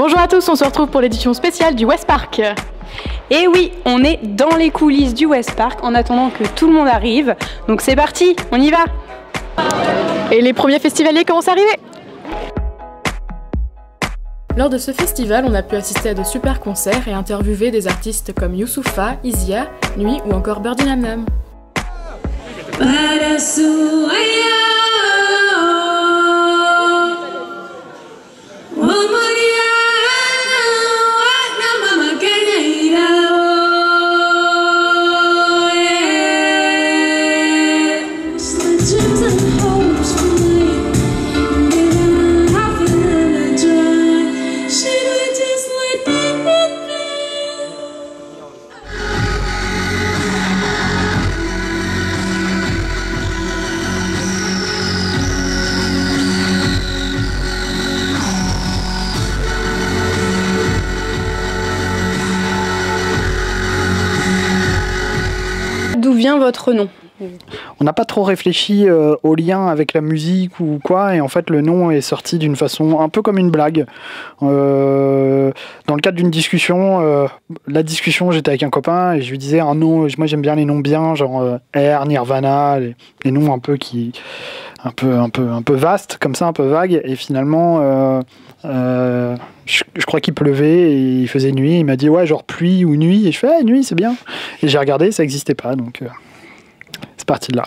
Bonjour à tous, on se retrouve pour l'édition spéciale du West Park. Et oui, on est dans les coulisses du West Park en attendant que tout le monde arrive. Donc c'est parti, on y va. Et les premiers festivaliers commencent à arriver. Lors de ce festival, on a pu assister à de super concerts et interviewer des artistes comme Youssoupha, Isia, Nuit ou encore Birdie Nam Nam. D'où vient votre nom? On n'a pas trop réfléchi au lien avec la musique ou quoi, et en fait le nom est sorti d'une façon un peu comme une blague. Dans le cadre d'une discussion, j'étais avec un copain et je lui disais un nom, moi j'aime bien les noms bien, genre Air, Nirvana, les noms un peu vastes, comme ça, un peu vagues, et finalement je crois qu'il pleuvait et il faisait nuit, il m'a dit ouais genre pluie ou nuit, et je fais nuit c'est bien, et j'ai regardé, ça n'existait pas, donc c'est parti de là.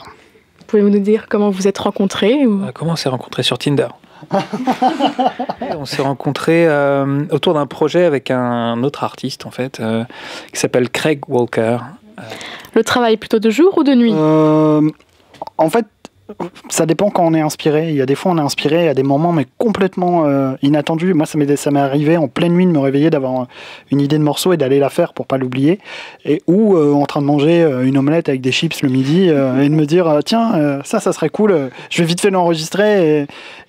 Pouvez-vous nous dire comment vous êtes rencontrés ou... Comment on s'est rencontrés? Sur Tinder. On s'est rencontrés autour d'un projet avec un autre artiste en fait, qui s'appelle Craig Walker. Le travail plutôt de jour ou de nuit? En fait, ça dépend quand on est inspiré. Il y a des fois on est inspiré à des moments mais complètement inattendus. Moi ça m'est arrivé en pleine nuit de me réveiller, d'avoir une idée de morceau et d'aller la faire pour pas l'oublier, et ou en train de manger une omelette avec des chips le midi et de me dire tiens ça serait cool, je vais vite fait l'enregistrer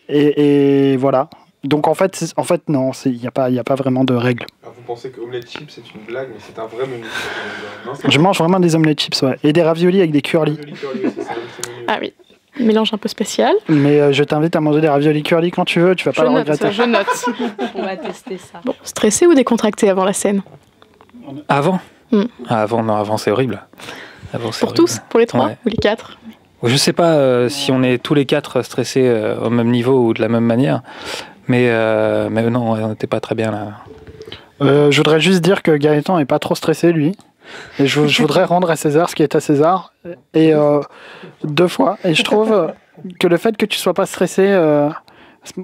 et voilà. Donc en fait non, il y a pas vraiment de règles. Alors vous pensez que omelette chips c'est une blague, mais c'est un vrai menu? Non, je mange vraiment des omelettes chips, ouais, et des raviolis avec des curly. Ah oui. Mélange un peu spécial. Mais je t'invite à manger des raviolis curly quand tu veux, tu vas pas le regretter. Je note. On va tester ça. Bon, stressé ou décontracté avant la scène? Avant Avant c'est horrible. Pour horrible. Tous? Pour les trois? Ouais. Ou les quatre? Je sais pas si on est tous les quatre stressés au même niveau ou de la même manière, mais non, on n'était pas très bien là. Je voudrais juste dire que Gaëtan est pas trop stressé lui. Et je voudrais rendre à César ce qui est à César, et 2 fois, et je trouve que le fait que tu sois pas stressé,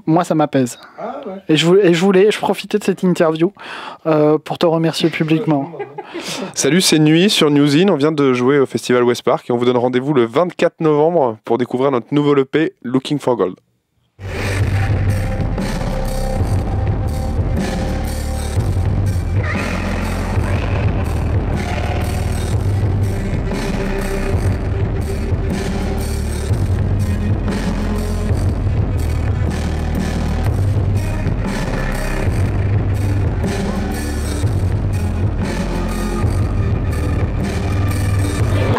moi ça m'apaise. Ah ouais. Et je profitais de cette interview pour te remercier publiquement. Salut, c'est Nuit sur Newsin, on vient de jouer au festival West Park et on vous donne rendez-vous le 24 novembre pour découvrir notre nouveau EP Looking for Gold.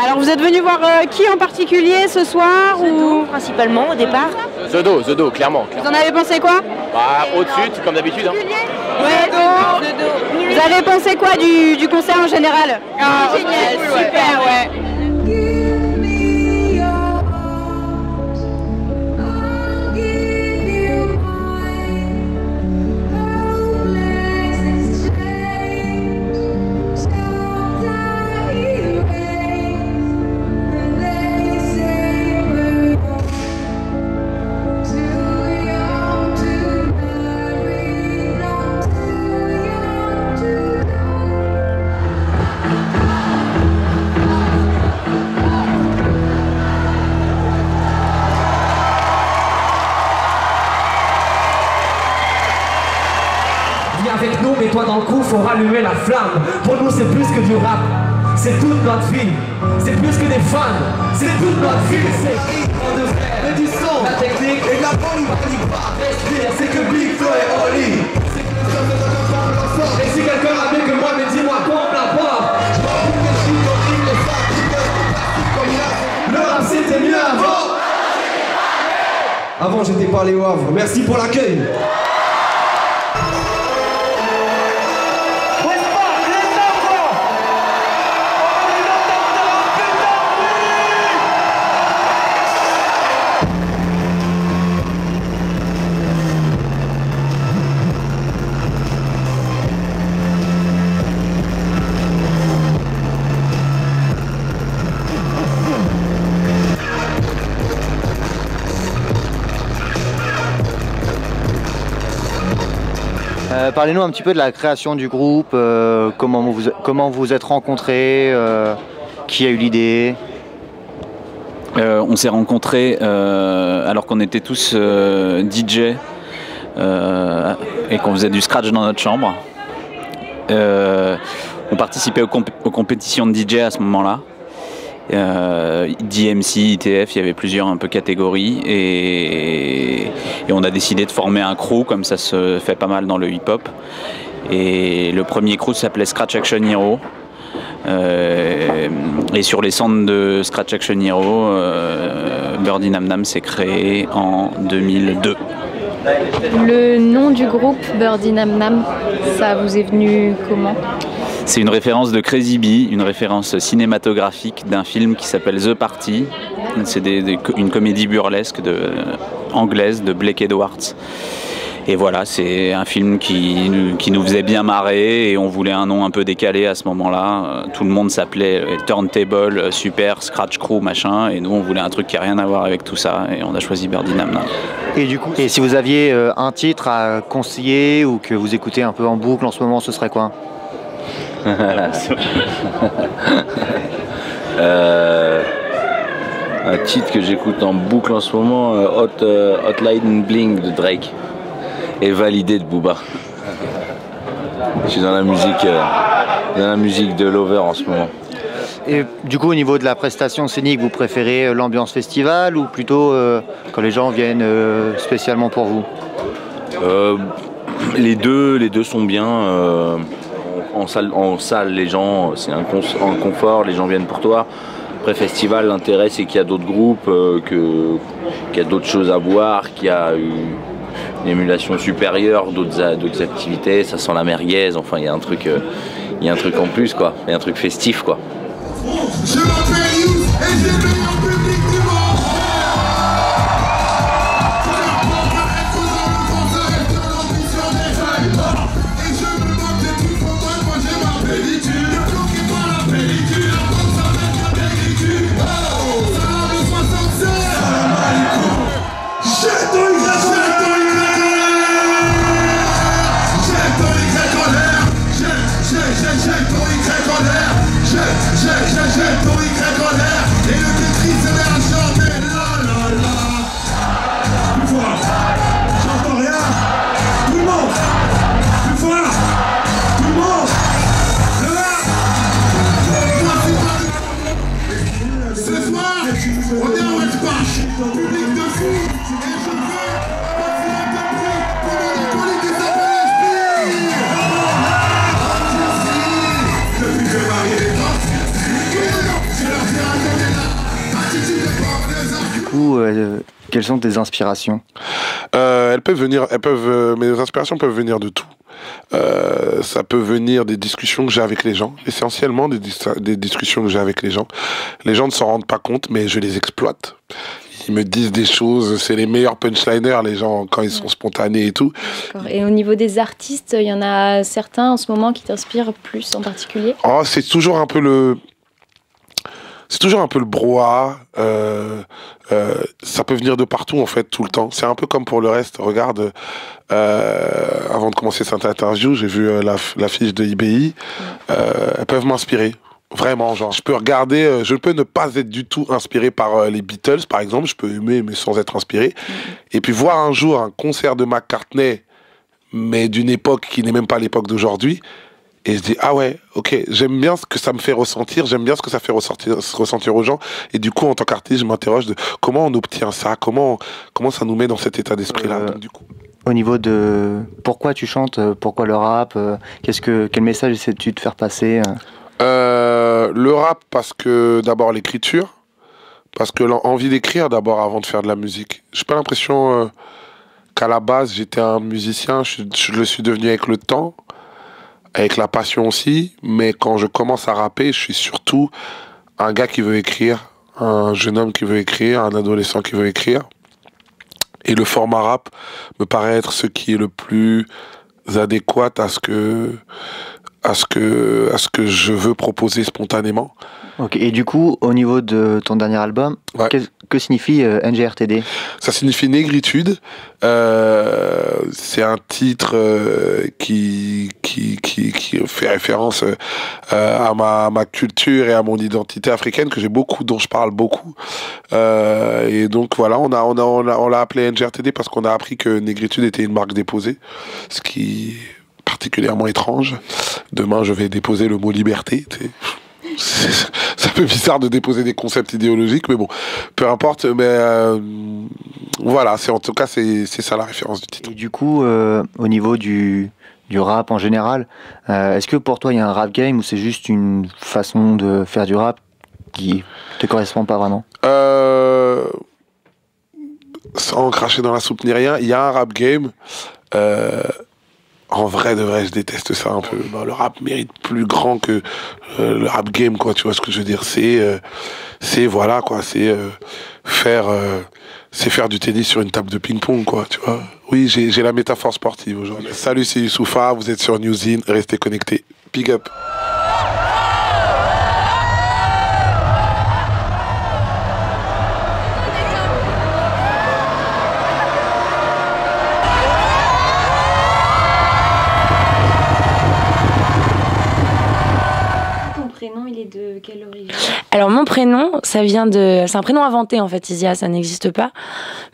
Alors vous êtes venu voir qui en particulier ce soir? Ou principalement au départ. The Do, clairement. Vous en avez pensé quoi? Bah au-dessus, comme d'habitude. Hein. Ouais, The Do. Vous avez pensé quoi du concert en général? Génial, super, ouais. Avec nous, mets-toi dans le coup, faut rallumer la flamme. Pour nous, c'est plus que du rap, c'est toute notre vie. C'est plus que des fans, c'est toute notre vie. C'est on de vrai, mais du son, la technique et de la polyvalente. Respire, c'est que Big Flo et Oli. Et si quelqu'un a mieux que moi, mais dis-moi qu'on la porte. Le rap c'était mieux avant. Avant j'étais pas allé au Havre. Merci pour l'accueil. Parlez-nous un petit peu de la création du groupe, comment vous êtes rencontrés, qui a eu l'idée? On s'est rencontrés alors qu'on était tous DJ et qu'on faisait du scratch dans notre chambre. On participait aux compétitions de DJ à ce moment-là. DMC, ITF, il y avait plusieurs un peu catégories et on a décidé de former un crew comme ça se fait pas mal dans le hip-hop. Et le premier crew s'appelait Scratch Action Hero. Et sur les cendres de Scratch Action Hero, Birdie Nam Nam s'est créé en 2002. Le nom du groupe Birdie Nam Nam, ça vous est venu comment? C'est une référence de Crazy Bee, une référence cinématographique d'un film qui s'appelle The Party. C'est une comédie burlesque anglaise de Blake Edwards. Et voilà, c'est un film qui nous faisait bien marrer et on voulait un nom un peu décalé à ce moment-là. Tout le monde s'appelait Turntable, Super, Scratch Crew, machin. Et nous, on voulait un truc qui n'a rien à voir avec tout ça. Et on a choisi Birdie Nam Nam. Et du coup, si vous aviez un titre à conseiller ou que vous écoutez un peu en boucle en ce moment, ce serait quoi? Un titre que j'écoute en boucle en ce moment, Hotline Bling de Drake et Validé de Booba. Je suis dans la musique de Lover en ce moment. Et du coup, au niveau de la prestation scénique, vous préférez l'ambiance festival ou plutôt quand les gens viennent spécialement pour vous? Les deux sont bien. En salle, les gens, c'est un confort, les gens viennent pour toi. Après festival, l'intérêt c'est qu'il y a d'autres groupes, qu'il y a d'autres choses à voir, qu'il y a une émulation supérieure, d'autres activités, ça sent la merguez, enfin il y a un truc en plus quoi, il y a un truc festif quoi. Je m'appelle Youth et j'ai le meilleur public du monde. Et je me moque des trucs pour moi j'ai ma pellicule. Ne bloquez pas la pellicule, comme ça va être la pellicule. Salam le 67. Salam alaikum. Jette ton Y en l'air. Jette ton Y en l'air. Jette ton Y en l'air. Et le Tetris se met à chanter. La la la. Plus fort. J'entends rien. Tout le monde. Plus fort. Tout le monde. Ce soir, on est en Westpark. Public de fou. Et je veux maximum de bruit pour mon acolyte qui s'appelle Esprit. Depuis que Marie est morte, je leur fais raconter la attitude de porte. Du coup, quelles sont tes inspirations? Mes inspirations peuvent venir de tout. Ça peut venir des discussions que j'ai avec les gens, essentiellement des discussions que j'ai avec les gens. Les gens ne s'en rendent pas compte, mais je les exploite. Ils me disent des choses, c'est les meilleurs punchliners, les gens, quand ils sont spontanés et tout. Et au niveau des artistes, il y en a certains en ce moment qui t'inspirent plus en particulier? Oh, c'est toujours un peu le brouhaha. Ça peut venir de partout en fait, tout le temps. C'est un peu comme pour le reste. Regarde, avant de commencer cette interview, j'ai vu l'affiche de IBI. Elles peuvent m'inspirer. Vraiment, genre, je peux regarder, je peux ne pas être du tout inspiré par les Beatles, par exemple. Je peux aimer, mais sans être inspiré. Et puis voir un jour un concert de McCartney, mais d'une époque qui n'est même pas l'époque d'aujourd'hui. Et je dis, ah ouais, ok, j'aime bien ce que ça me fait ressentir, j'aime bien ce que ça fait ressentir aux gens. Et du coup, en tant qu'artiste, je m'interroge de comment on obtient ça, comment ça nous met dans cet état d'esprit-là. Donc, du coup. Au niveau de pourquoi tu chantes, pourquoi le rap, quel message essaies-tu de faire passer? Le rap, parce que d'abord l'écriture, parce que l'envie d'écrire d'abord avant de faire de la musique. J'ai pas l'impression qu'à la base j'étais un musicien, je le suis devenu avec le temps, avec la passion aussi, mais quand je commence à rapper, je suis surtout un gars qui veut écrire, un jeune homme qui veut écrire, un adolescent qui veut écrire. Et le format rap me paraît être ce qui est le plus adéquat à ce que je veux proposer spontanément. Ok. Et du coup, au niveau de ton dernier album, que signifie NGRTD? Ça signifie négritude. C'est un titre qui fait référence à ma culture et à mon identité africaine dont je parle beaucoup. Et donc voilà, on l'a appelé NGRTD parce qu'on a appris que négritude était une marque déposée, ce qui est particulièrement étrange. Demain, je vais déposer le mot liberté. C'est un peu bizarre de déposer des concepts idéologiques, mais bon, peu importe. Mais voilà, en tout cas, c'est ça la référence du titre. Et du coup, au niveau du rap en général, est-ce que pour toi, il y a un rap game ou c'est juste une façon de faire du rap qui te correspond pas vraiment? Sans cracher dans la soupe ni rien, il y a un rap game. En vrai de vrai, je déteste ça un peu. Le rap mérite plus grand que le rap game, quoi. Tu vois ce que je veux dire? C'est voilà, quoi. C'est faire du tennis sur une table de ping-pong, quoi. Tu vois? Oui, j'ai la métaphore sportive aujourd'hui. Salut, c'est Youssoufa. Vous êtes sur Newzine. Restez connectés. Big up. De quelle origine? Alors mon prénom, c'est un prénom inventé en fait, Izia, ça n'existe pas.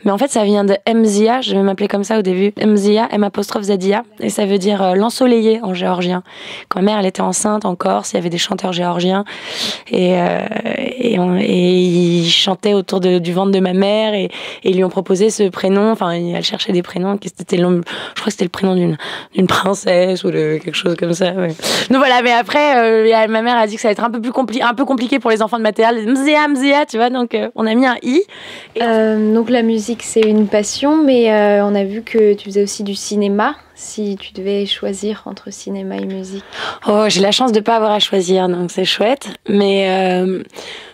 Mais en fait, ça vient de Mzia, je vais m'appeler comme ça au début, Mzia, M''Zadia, et ça veut dire l'ensoleillé en géorgien. Quand ma mère elle était enceinte en Corse, il y avait des chanteurs géorgiens et ils chantaient autour du ventre de ma mère et ils lui ont proposé ce prénom. Enfin, elle cherchait des prénoms, je crois que c'était le prénom d'une princesse ou de quelque chose comme ça. Ouais. Donc voilà, mais après, ma mère a dit que ça allait être un peu compliqué pour les enfants de maternelle. Mzia, tu vois, donc on a mis un i. Donc la musique c'est une passion, mais on a vu que tu faisais aussi du cinéma. Si tu devais choisir entre cinéma et musique? Oh, j'ai la chance de pas avoir à choisir, donc c'est chouette. Mais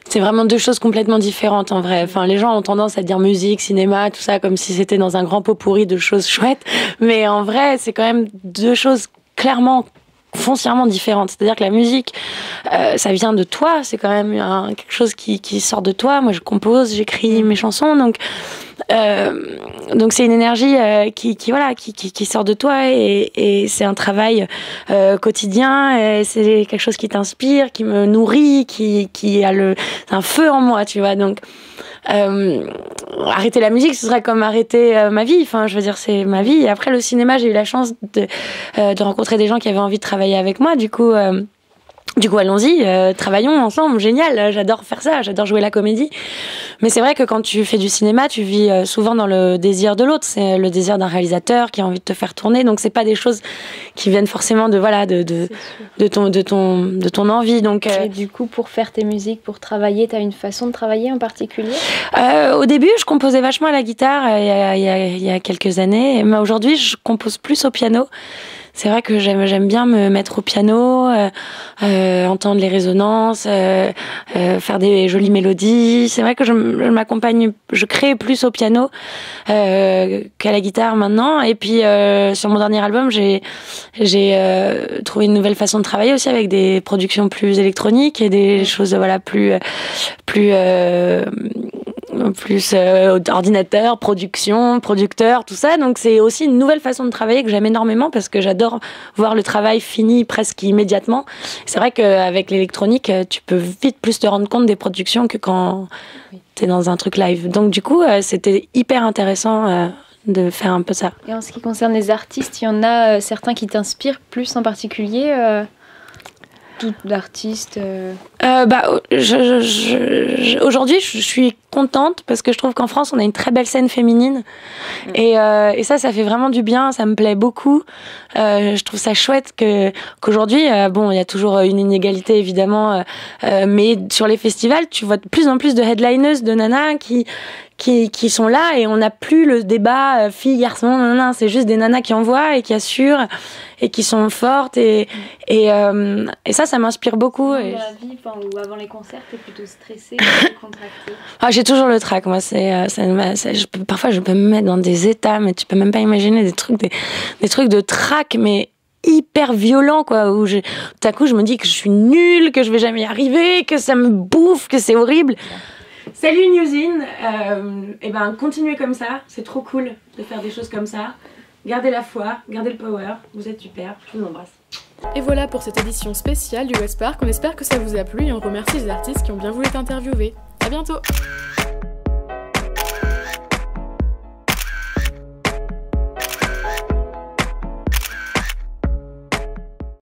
c'est vraiment deux choses complètement différentes en vrai. Enfin, les gens ont tendance à dire musique, cinéma, tout ça, comme si c'était dans un grand pot pourri de choses chouettes. Mais en vrai, c'est quand même deux choses clairement foncièrement différentes. C'est-à-dire que la musique, ça vient de toi, c'est quand même quelque chose qui sort de toi. Moi, je compose, j'écris mes chansons, donc c'est une énergie qui sort de toi et c'est un travail quotidien, et c'est quelque chose qui t'inspire, qui me nourrit, qui a un feu en moi, tu vois. Donc arrêter la musique, ce serait comme arrêter ma vie. Enfin, je veux dire, c'est ma vie. Et après, le cinéma, j'ai eu la chance de rencontrer des gens qui avaient envie de travailler avec moi. Du coup, allons-y, travaillons ensemble, génial, j'adore faire ça, j'adore jouer la comédie. Mais c'est vrai que quand tu fais du cinéma, tu vis souvent dans le désir de l'autre, c'est le désir d'un réalisateur qui a envie de te faire tourner, donc c'est pas des choses qui viennent forcément de ton envie. Donc, et du coup, pour faire tes musiques, pour travailler, t'as une façon de travailler en particulier? Au début, je composais vachement à la guitare il y a quelques années, mais aujourd'hui, je compose plus au piano. C'est vrai que j'aime bien me mettre au piano, entendre les résonances, faire des jolies mélodies. C'est vrai que je crée plus au piano qu'à la guitare maintenant. Et puis sur mon dernier album, j'ai trouvé une nouvelle façon de travailler aussi, avec des productions plus électroniques et des choses plus ordinateur, production, producteur, tout ça. Donc c'est aussi une nouvelle façon de travailler que j'aime énormément, parce que j'adore voir le travail fini presque immédiatement. C'est vrai qu'avec l'électronique, tu peux vite plus te rendre compte des productions que quand t'es dans un truc live. Donc du coup, c'était hyper intéressant de faire un peu ça. Et en ce qui concerne les artistes, il y en a certains qui t'inspirent plus en particulier tout d'artistes Aujourd'hui, je suis contente parce que je trouve qu'en France, on a une très belle scène féminine. Et ça fait vraiment du bien, ça me plaît beaucoup. Je trouve ça chouette qu'aujourd'hui, il y a toujours une inégalité évidemment, mais sur les festivals, tu vois de plus en plus de headliners, de nanas qui sont là, et on n'a plus le débat filles, garçons, nanana, c'est juste des nanas qui envoient et qui assurent et qui sont fortes, et ça m'inspire beaucoup. Dans la vie, ou avant les concerts, t'es plutôt stressée, contractée? J'ai toujours le trac, moi. Parfois, je peux me mettre dans des états, mais tu peux même pas imaginer des trucs de trac, mais hyper violent, quoi, où tout à coup je me dis que je suis nulle, que je vais jamais y arriver, que ça me bouffe, que c'est horrible. Salut Newzine, et ben continuez comme ça, c'est trop cool de faire des choses comme ça. Gardez la foi, gardez le power, vous êtes super, je vous embrasse. Et voilà pour cette édition spéciale du West Park, on espère que ça vous a plu et on remercie les artistes qui ont bien voulu être interviewés. À bientôt.